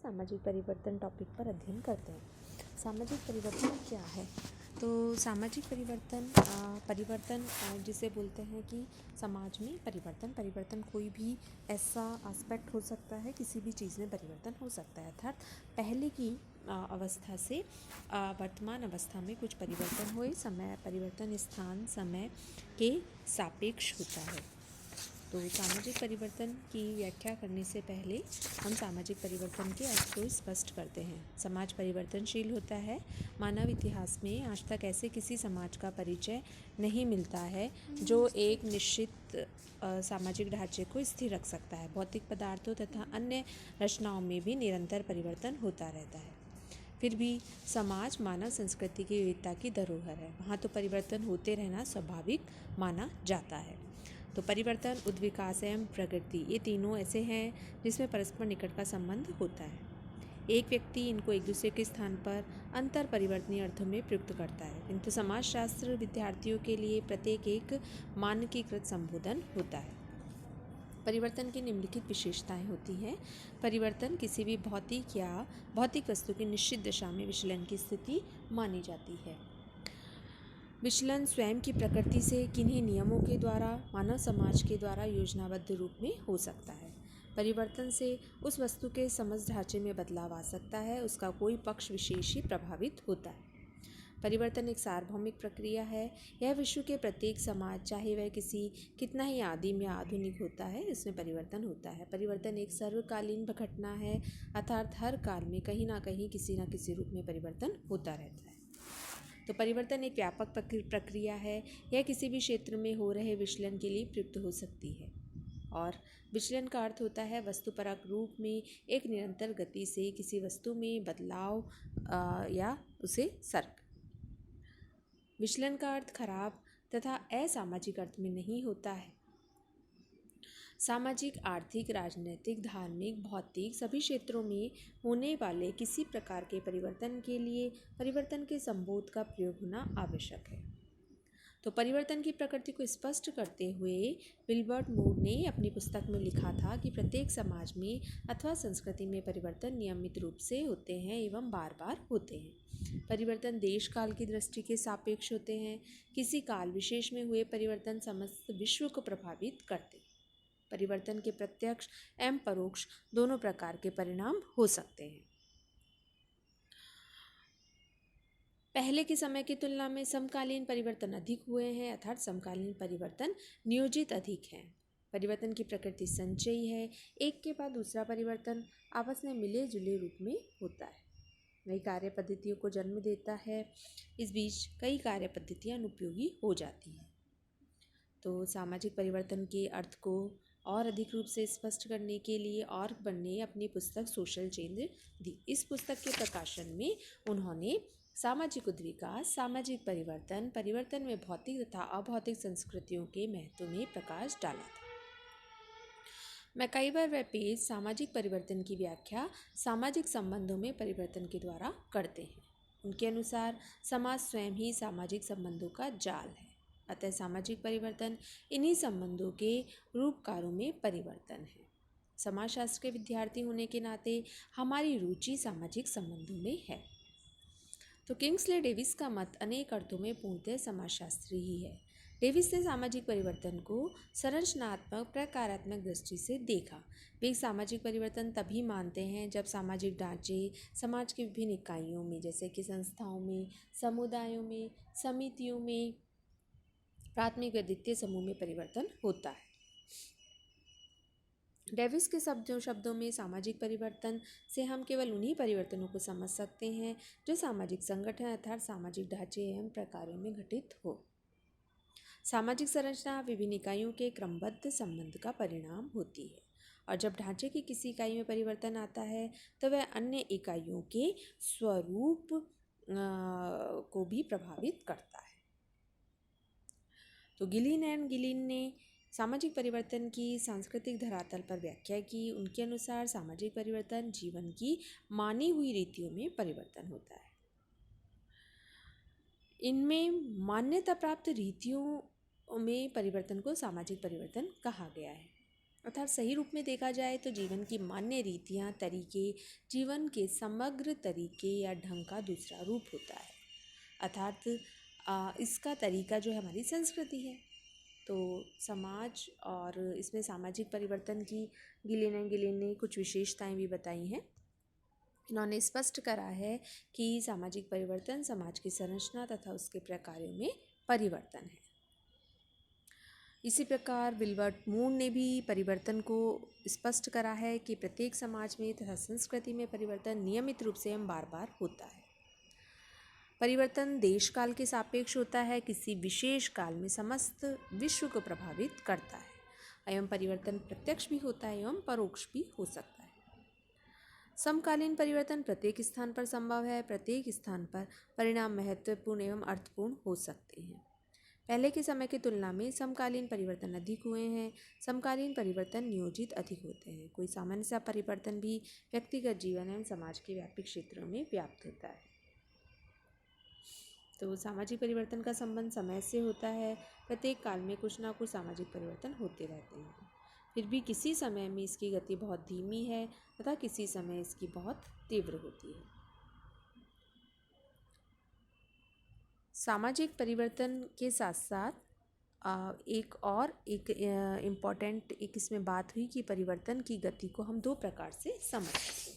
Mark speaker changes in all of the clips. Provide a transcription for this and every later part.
Speaker 1: सामाजिक परिवर्तन टॉपिक पर अध्ययन करते हैं। सामाजिक परिवर्तन क्या है? तो सामाजिक परिवर्तन जिसे बोलते हैं कि समाज में परिवर्तन कोई भी ऐसा एस्पेक्ट हो सकता है, किसी भी चीज़ में परिवर्तन हो सकता है। अर्थात पहले की अवस्था से वर्तमान अवस्था में कुछ परिवर्तन हुए। परिवर्तन स्थान समय के सापेक्ष होता है। तो सामाजिक परिवर्तन की व्याख्या करने से पहले हम सामाजिक परिवर्तन के अर्थ को स्पष्ट करते हैं। समाज परिवर्तनशील होता है। मानव इतिहास में आज तक ऐसे किसी समाज का परिचय नहीं मिलता है जो एक निश्चित सामाजिक ढांचे को स्थिर रख सकता है। भौतिक पदार्थों तथा अन्य रचनाओं में भी निरंतर परिवर्तन होता रहता है। फिर भी समाज मानव संस्कृति की विविधता की धरोहर है। वहाँ तो परिवर्तन होते रहना स्वाभाविक माना जाता है। तो परिवर्तन, उद्विकास एवं प्रगति, ये तीनों ऐसे हैं जिसमें परस्पर निकट का संबंध होता है। एक व्यक्ति इनको एक दूसरे के स्थान पर अंतर परिवर्तनीय अर्थों में प्रयुक्त करता है, किंतु समाजशास्त्र विद्यार्थियों के लिए प्रत्येक एक मानकीकृत संबोधन होता है। परिवर्तन की निम्नलिखित विशेषताएं होती हैं। परिवर्तन किसी भी भौतिक वस्तु की निश्चित दिशा में विचलन की स्थिति मानी जाती है। विचलन स्वयं की प्रकृति से किन्हीं नियमों के द्वारा मानव समाज के द्वारा योजनाबद्ध रूप में हो सकता है। परिवर्तन से उस वस्तु के समझ ढांचे में बदलाव आ सकता है, उसका कोई पक्ष विशेष ही प्रभावित होता है। परिवर्तन एक सार्वभौमिक प्रक्रिया है। यह विश्व के प्रत्येक समाज, चाहे वह कितना ही आदिम या आधुनिक होता है, इसमें परिवर्तन होता है। परिवर्तन एक सर्वकालीन घटना है, अर्थात हर काल में कहीं ना कहीं किसी न किसी रूप में परिवर्तन होता रहता है। तो परिवर्तन एक व्यापक प्रक्रिया है। यह किसी भी क्षेत्र में हो रहे विचलन के लिए प्रयुक्त हो सकती है। और विचलन का अर्थ होता है वस्तुपरक रूप में एक निरंतर गति से किसी वस्तु में बदलाव या उसे सर्क। विचलन का अर्थ खराब तथा असामाजिक अर्थ में नहीं होता है। सामाजिक, आर्थिक, राजनीतिक, धार्मिक, भौतिक सभी क्षेत्रों में होने वाले किसी प्रकार के परिवर्तन के लिए परिवर्तन के संबोध का प्रयोग होना आवश्यक है। तो परिवर्तन की प्रकृति को स्पष्ट करते हुए विल्बर्ट मूर ने अपनी पुस्तक में लिखा था कि प्रत्येक समाज में अथवा संस्कृति में परिवर्तन नियमित रूप से होते हैं एवं बार बार होते हैं। परिवर्तन देश काल की दृष्टि के सापेक्ष होते हैं। किसी काल विशेष में हुए परिवर्तन समस्त विश्व को प्रभावित करते हैं। परिवर्तन के प्रत्यक्ष एवं परोक्ष दोनों प्रकार के परिणाम हो सकते हैं। पहले के समय की तुलना में समकालीन परिवर्तन अधिक हुए हैं, अर्थात समकालीन परिवर्तन नियोजित अधिक हैं। परिवर्तन की प्रकृति संचयी है। एक के बाद दूसरा परिवर्तन आपस में मिले जुले रूप में होता है। नई कार्य पद्धतियों को जन्म देता है। इस बीच कई कार्य पद्धतियां अनुपयोगी हो जाती हैं। तो सामाजिक परिवर्तन के अर्थ को और अधिक रूप से स्पष्ट करने के लिए ऑर्गबर्न ने अपनी पुस्तक सोशल चेंज दी। इस पुस्तक के प्रकाशन में उन्होंने सामाजिक उद्विकास, सामाजिक परिवर्तन में भौतिक तथा अभौतिक संस्कृतियों के महत्व में प्रकाश डाला था। मैकाइवर व पेज सामाजिक परिवर्तन की व्याख्या सामाजिक संबंधों में परिवर्तन के द्वारा करते हैं। उनके अनुसार समाज स्वयं ही सामाजिक संबंधों का जाल है, अतः सामाजिक परिवर्तन इन्हीं संबंधों के रूपकारों में परिवर्तन है। समाजशास्त्र के विद्यार्थी होने के नाते हमारी रुचि सामाजिक संबंधों में है। तो किंग्सले डेविस का मत अनेक अर्थों में पूर्णतः समाजशास्त्री ही है। डेविस ने सामाजिक परिवर्तन को संरचनात्मक प्रकारात्मक दृष्टि से देखा। वे सामाजिक परिवर्तन तभी मानते हैं जब सामाजिक ढांचे समाज की विभिन्न इकाइयों में, जैसे कि संस्थाओं में, समुदायों में, समितियों में, प्राथमिक व द्वितीय समूह में परिवर्तन होता है। डेविस के शब्दों में सामाजिक परिवर्तन से हम केवल उन्हीं परिवर्तनों को समझ सकते हैं जो सामाजिक संगठन अर्थात सामाजिक ढांचे एवं प्रकारों में घटित हो। सामाजिक संरचना विभिन्न इकाइयों के क्रमबद्ध संबंध का परिणाम होती है, और जब ढांचे की किसी इकाई में परिवर्तन आता है तो वह अन्य इकाइयों के स्वरूप को भी प्रभावित करता है। तो गिलिन ने सामाजिक परिवर्तन की सांस्कृतिक धरातल पर व्याख्या की। उनके अनुसार सामाजिक परिवर्तन जीवन की मानी हुई रीतियों में परिवर्तन होता है। इनमें मान्यता प्राप्त रीतियों में परिवर्तन को सामाजिक परिवर्तन कहा गया है। अर्थात सही रूप में देखा जाए तो जीवन की मान्य रीतियाँ, तरीके जीवन के समग्र तरीके या ढंग का दूसरा रूप होता है। अर्थात इसका तरीका जो है हमारी संस्कृति है। तो समाज और इसमें सामाजिक परिवर्तन की गिले ने कुछ विशेषताएं भी बताई हैं। इन्होंने स्पष्ट करा है कि सामाजिक परिवर्तन समाज की संरचना तथा उसके प्रकारों में परिवर्तन है। इसी प्रकार विल्बर्ट मूर ने भी परिवर्तन को स्पष्ट करा है कि प्रत्येक समाज में तथा संस्कृति में परिवर्तन नियमित रूप से एवं बार बार होता है। परिवर्तन देश काल के सापेक्ष होता है, किसी विशेष काल में समस्त विश्व को प्रभावित करता है एवं परिवर्तन प्रत्यक्ष भी होता है एवं परोक्ष भी हो सकता है। समकालीन परिवर्तन प्रत्येक स्थान पर संभव है। प्रत्येक स्थान पर परिणाम महत्वपूर्ण एवं अर्थपूर्ण हो सकते हैं। पहले के समय की तुलना में समकालीन परिवर्तन अधिक हुए हैं। समकालीन परिवर्तन नियोजित अधिक होते हैं। कोई सामान्य सा परिवर्तन भी व्यक्तिगत जीवन एवं समाज के व्यापक क्षेत्रों में व्याप्त होता है। तो सामाजिक परिवर्तन का संबंध समय से होता है। प्रत्येक काल में कुछ ना कुछ सामाजिक परिवर्तन होते रहते हैं। फिर भी किसी समय में इसकी गति बहुत धीमी है तथा किसी समय इसकी बहुत तीव्र होती है। सामाजिक परिवर्तन के साथ साथ एक इम्पॉर्टेंट इसमें बात हुई कि परिवर्तन की गति को हम दो प्रकार से समझ सकते हैं।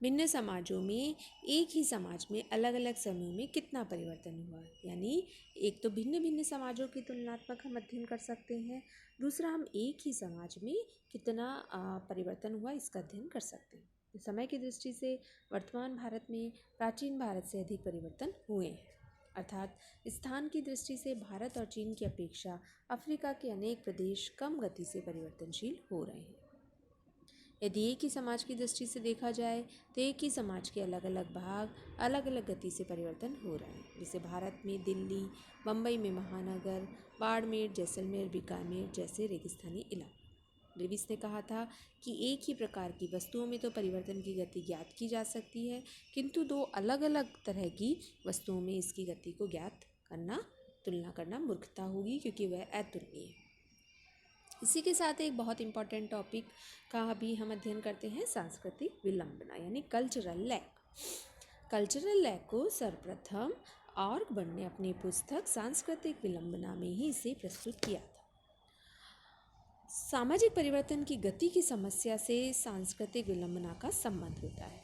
Speaker 1: भिन्न समाजों में एक ही समाज में अलग अलग समयों में कितना परिवर्तन हुआ, यानी एक तो भिन्न भिन्न समाजों की तुलनात्मक हम अध्ययन कर सकते हैं। दूसरा, हम एक ही समाज में कितना परिवर्तन हुआ इसका अध्ययन कर सकते हैं। समय की दृष्टि से वर्तमान भारत में प्राचीन भारत से अधिक परिवर्तन हुए हैं। अर्थात स्थान की दृष्टि से भारत और चीन की अपेक्षा अफ्रीका के अनेक प्रदेश कम गति से परिवर्तनशील हो रहे हैं। यदि एक ही समाज की दृष्टि से देखा जाए तो एक ही समाज के अलग अलग भाग अलग अलग गति से परिवर्तन हो रहे हैं। जैसे भारत में दिल्ली, बम्बई में महानगर, बाड़मेर, जैसलमेर, बीकानेर जैसे रेगिस्तानी इलाके। डेविस ने कहा था कि एक ही प्रकार की वस्तुओं में तो परिवर्तन की गति ज्ञात की जा सकती है, किंतु दो अलग अलग तरह की वस्तुओं में इसकी गति को तुलना करना मूर्खता होगी, क्योंकि वह अतुलनीय है। इसी के साथ एक बहुत इम्पॉर्टेंट टॉपिक का भी हम अध्ययन करते हैं, सांस्कृतिक विलंबना यानी कल्चरल लैग। कल्चरल लैग को सर्वप्रथम ऑर्गबर्न ने अपनी पुस्तक सांस्कृतिक विलंबना में ही इसे प्रस्तुत किया था। सामाजिक परिवर्तन की गति की समस्या से सांस्कृतिक विलंबना का संबंध होता है,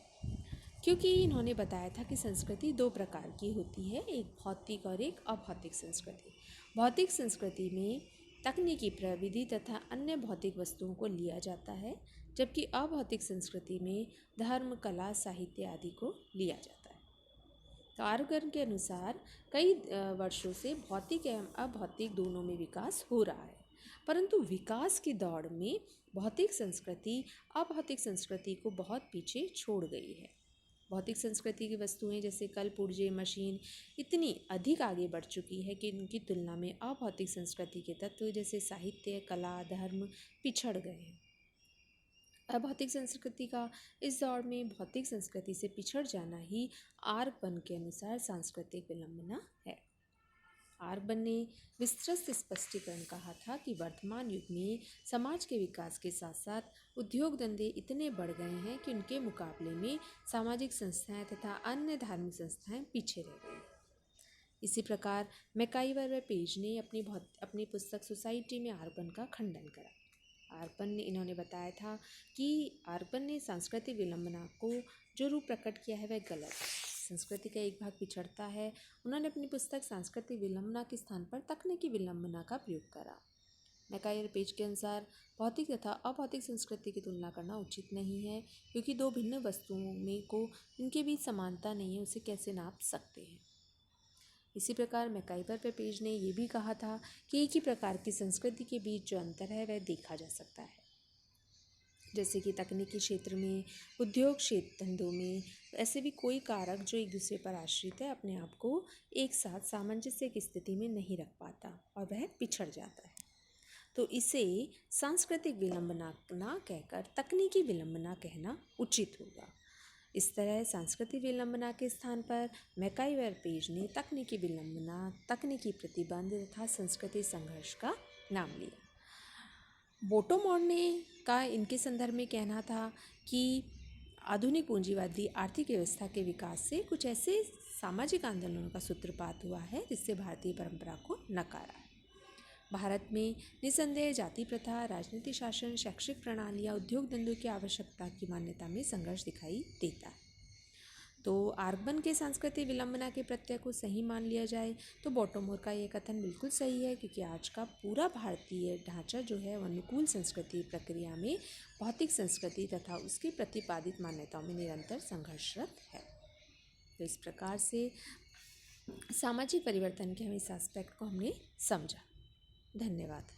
Speaker 1: क्योंकि इन्होंने बताया था कि संस्कृति दो प्रकार की होती है, एक भौतिक और एक अभौतिक संस्कृति। भौतिक संस्कृति में तकनीकी प्रविधि तथा अन्य भौतिक वस्तुओं को लिया जाता है, जबकि अभौतिक संस्कृति में धर्म, कला, साहित्य आदि को लिया जाता है। तो ऑर्गन के अनुसार कई वर्षों से भौतिक एवं अभौतिक दोनों में विकास हो रहा है, परंतु विकास की दौड़ में भौतिक संस्कृति अभौतिक संस्कृति को बहुत पीछे छोड़ गई है। भौतिक संस्कृति की वस्तुएं जैसे कल पुर्जे, मशीन इतनी अधिक आगे बढ़ चुकी है कि इनकी तुलना में अभौतिक संस्कृति के तत्व जैसे साहित्य, कला, धर्म पिछड़ गए हैं। अभौतिक संस्कृति का इस दौर में भौतिक संस्कृति से पिछड़ जाना ही ऑर्गबर्न के अनुसार सांस्कृतिक विलंबना है। ऑर्गबर्न ने विस्तृत स्पष्टीकरण कहा था कि वर्तमान युग में समाज के विकास के साथ साथ उद्योग धंधे इतने बढ़ गए हैं कि उनके मुकाबले में सामाजिक संस्थाएं तथा अन्य धार्मिक संस्थाएं पीछे रह गई। इसी प्रकार मैकाइवर व पेज ने अपनी पुस्तक सोसाइटी में ऑर्गबर्न का खंडन करा। इन्होंने बताया था कि ऑर्गबर्न ने सांस्कृतिक विलंबना को जो रूप प्रकट किया है वह गलत है। संस्कृति का एक भाग पिछड़ता है। उन्होंने अपनी पुस्तक सांस्कृतिक विलंबना के स्थान पर तकनीकी विलंबना का प्रयोग करा। मैकाइवर पेज के अनुसार भौतिक तथा अभौतिक संस्कृति की तुलना करना उचित नहीं है, क्योंकि दो भिन्न वस्तुओं में को इनके बीच समानता नहीं है, उसे कैसे नाप सकते हैं। इसी प्रकार मैकाइवर पेज ने यह भी कहा था कि एक ही प्रकार की संस्कृति के बीच जो अंतर है वह देखा जा सकता है, जैसे कि तकनीकी क्षेत्र में, उद्योग क्षेत्र धंधों में ऐसे भी कोई कारक जो एक दूसरे पर आश्रित है अपने आप को एक साथ सामंजस्य की स्थिति में नहीं रख पाता और वह पिछड़ जाता है। तो इसे सांस्कृतिक विलंबना ना कहकर तकनीकी विलंबना कहना उचित होगा। इस तरह सांस्कृतिक विलंबना के स्थान पर मैकाइवर पेज ने तकनीकी विलंबना, तकनीकी प्रतिबंध तथा संस्कृति संघर्ष का नाम लिया। बोटोमॉर ने का इनके संदर्भ में कहना था कि आधुनिक पूंजीवादी आर्थिक व्यवस्था के विकास से कुछ ऐसे सामाजिक आंदोलनों का सूत्रपात हुआ है जिससे भारतीय परंपरा को नकारा। भारत में निसंदेह जाति प्रथा, राजनीतिक शासन, शैक्षिक प्रणालियाँ, उद्योग धंधों की आवश्यकता की मान्यता में संघर्ष दिखाई देता है। तो आर्गबन के सांस्कृतिक विलंबना के प्रत्यय को सही मान लिया जाए तो बोटोमोर का ये कथन बिल्कुल सही है, क्योंकि आज का पूरा भारतीय ढांचा जो है वो अनुकूल संस्कृति प्रक्रिया में भौतिक संस्कृति तथा उसकी प्रतिपादित मान्यताओं में निरंतर संघर्षरत है। तो इस प्रकार से सामाजिक परिवर्तन के हम इस एस्पेक्ट को हमने समझा। धन्यवाद।